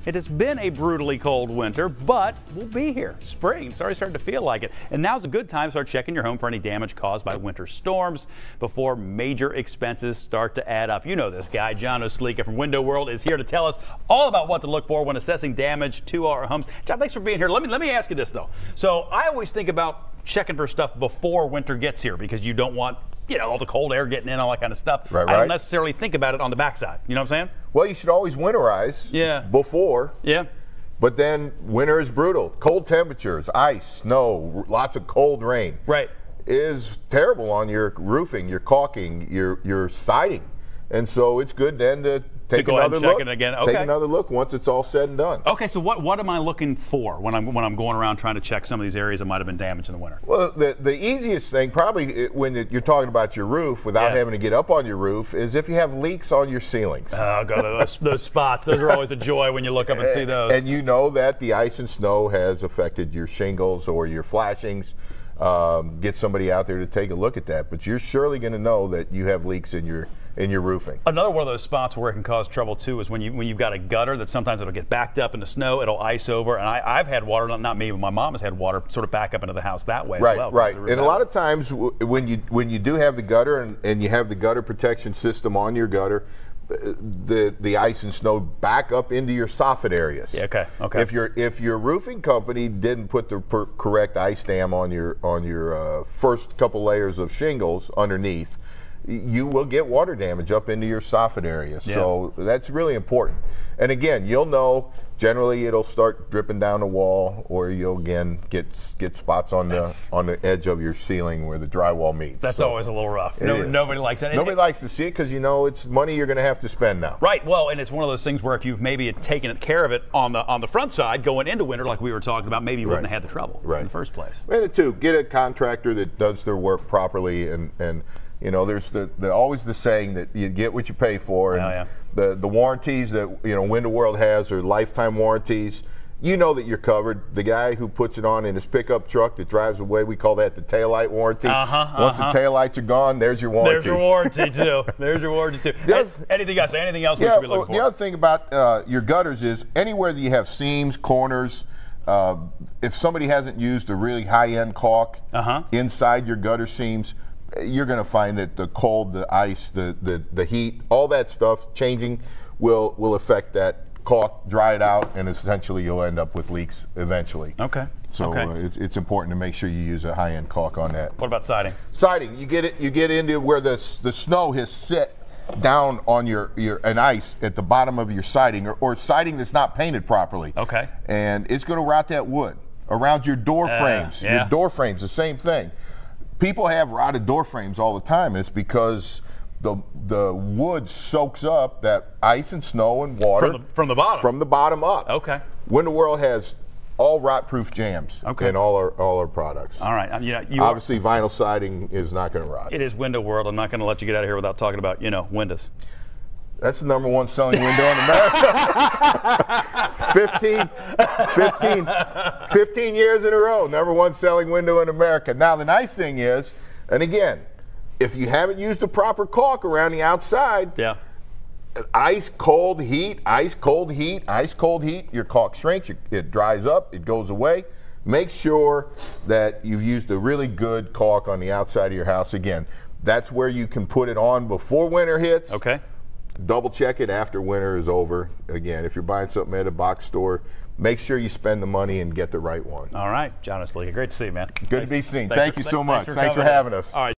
It has been a brutally cold winter, but we'll be here. Spring, it's already starting to feel like it. And now's a good time to start checking your home for any damage caused by winter storms before major expenses start to add up. You know this guy, John Oslica from Window World, is here to tell us all about what to look for when assessing damage to our homes. John, thanks for being here. Let me ask you this, though. So I always think about checking for stuff before winter gets here because you don't want, you know, all the cold air getting in, all that kind of stuff. Right. I don't necessarily think about it on the backside. You know what I'm saying? Well, you should always winterize before. Yeah. But then winter is brutal. Cold temperatures, ice, snow, lots of cold rain. Right. Is terrible on your roofing, your caulking, your siding. And so it's good then to take another look. Take another look once it's all said and done. Okay, so what am I looking for when I'm going around trying to check some of these areas that might have been damaged in the winter? Well, the easiest thing, probably when you're talking about your roof without having to get up on your roof, is if you have leaks on your ceilings. Oh, God, those spots. Those are always a joy when you look up and see those. And you know that the ice and snow has affected your shingles or your flashings. Get somebody out there to take a look at that. But you're surely going to know that you have leaks in your roofing. Another one of those spots where it can cause trouble too is when you've got a gutter that sometimes it'll get backed up in the snow, it'll ice over, and I've had water, not me, but my mom has had water sort of back up into the house that way as well. Right. And a lot of times when you do have the gutter and you have the gutter protection system on your gutter, the ice and snow back up into your soffit areas. Yeah, okay. If your roofing company didn't put the correct ice dam on your first couple layers of shingles underneath, you will get water damage up into your soffit area. Yeah. So that's really important. And again, you'll know generally it'll start dripping down the wall, or you'll again get spots on the edge of your ceiling where the drywall meets. That's always a little rough. Nobody likes that. Nobody likes to see it because you know it's money you're going to have to spend now. Right. Well, and it's one of those things where if you've maybe taken care of it on the front side going into winter, like we were talking about, maybe you wouldn't have had the trouble in the first place. And two, get a contractor that does their work properly, and you know, there's always the saying that you get what you pay for, and the warranties that Window World has are lifetime warranties. You know that you're covered. The guy who puts it on in his pickup truck that drives away, we call that the taillight warranty. Once the taillights are gone, there's your warranty. There's your warranty too. There's your warranty too. Anything else? Anything else we should be looking for? The other thing about your gutters is anywhere that you have seams, corners. If somebody hasn't used a really high-end caulk inside your gutter seams, you're going to find that the cold, the ice, the heat, all that stuff changing will affect that caulk, dry it out, and essentially you'll end up with leaks eventually. Okay. So it's important to make sure you use a high-end caulk on that. What about siding? Siding, you get into where the snow has set down on your ice at the bottom of your siding, or siding that's not painted properly. Okay. And it's going to rot that wood around your door frames. Your door frames, the same thing. People have rotted door frames all the time. It's because the wood soaks up that ice and snow and water from the bottom. From the bottom up. Okay. Window World has all rot-proof jams in all our products. All right. Obviously, vinyl siding is not going to rot. It is Window World. I'm not going to let you get out of here without talking about windows. That's the #1 selling window in America. 15 years in a row, #1 selling window in America. Now, the nice thing is, and again, if you haven't used the proper caulk around the outside, ice, cold, heat, ice, cold, heat, ice, cold, heat, your caulk shrinks, it dries up, it goes away. Make sure that you've used a really good caulk on the outside of your house. Again, that's where you can put it on before winter hits. Okay. Double check it after winter is over. Again, if you're buying something at a box store, make sure you spend the money and get the right one. All right, John Oslica, great to see you, man. Good to be seen. Thank you so much. Thanks for having us. All right.